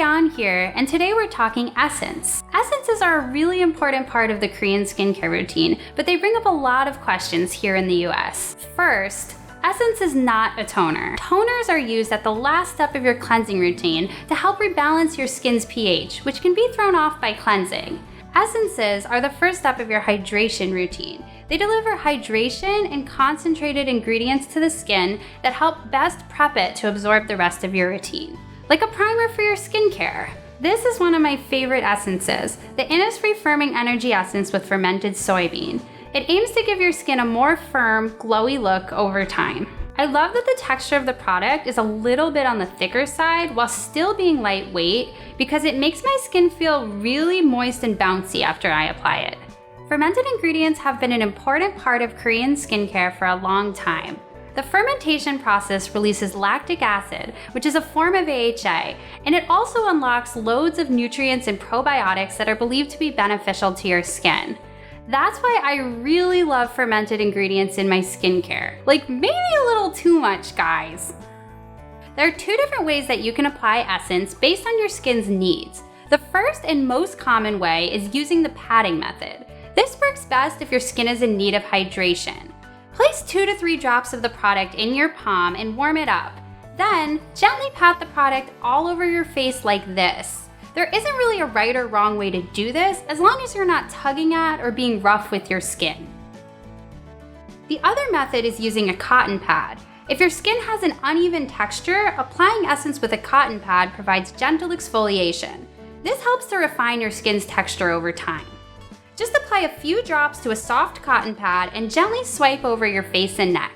Ariane here, and today we're talking essence. Essences are a really important part of the Korean skincare routine, but they bring up a lot of questions here in the US. First, essence is not a toner. Toners are used at the last step of your cleansing routine to help rebalance your skin's pH, which can be thrown off by cleansing. Essences are the first step of your hydration routine. They deliver hydration and concentrated ingredients to the skin that help best prep it to absorb the rest of your routine. Like a primer for your skincare. This is one of my favorite essences, the Innisfree Firming Energy Essence with Fermented Soybean. It aims to give your skin a more firm, glowy look over time. I love that the texture of the product is a little bit on the thicker side while still being lightweight because it makes my skin feel really moist and bouncy after I apply it. Fermented ingredients have been an important part of Korean skincare for a long time. The fermentation process releases lactic acid, which is a form of AHA, and it also unlocks loads of nutrients and probiotics that are believed to be beneficial to your skin. That's why I really love fermented ingredients in my skincare. Like maybe a little too much, guys. There are two different ways that you can apply essence based on your skin's needs. The first and most common way is using the patting method. This works best if your skin is in need of hydration. Place 2 to 3 drops of the product in your palm and warm it up. Then, gently pat the product all over your face like this. There isn't really a right or wrong way to do this as long as you're not tugging at or being rough with your skin. The other method is using a cotton pad. If your skin has an uneven texture, applying essence with a cotton pad provides gentle exfoliation. This helps to refine your skin's texture over time. Just apply a few drops to a soft cotton pad and gently swipe over your face and neck.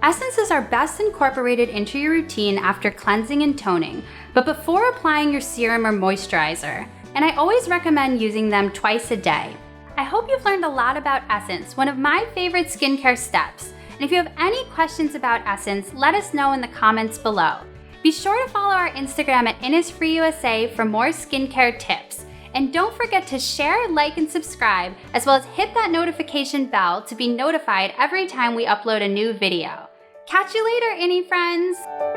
Essences are best incorporated into your routine after cleansing and toning, but before applying your serum or moisturizer, and I always recommend using them twice a day. I hope you've learned a lot about essence, one of my favorite skincare steps. And if you have any questions about essence, let us know in the comments below. Be sure to follow our Instagram at Innisfree USA for more skincare tips. And don't forget to share, like, and subscribe, as well as hit that notification bell to be notified every time we upload a new video. Catch you later, Innifriends!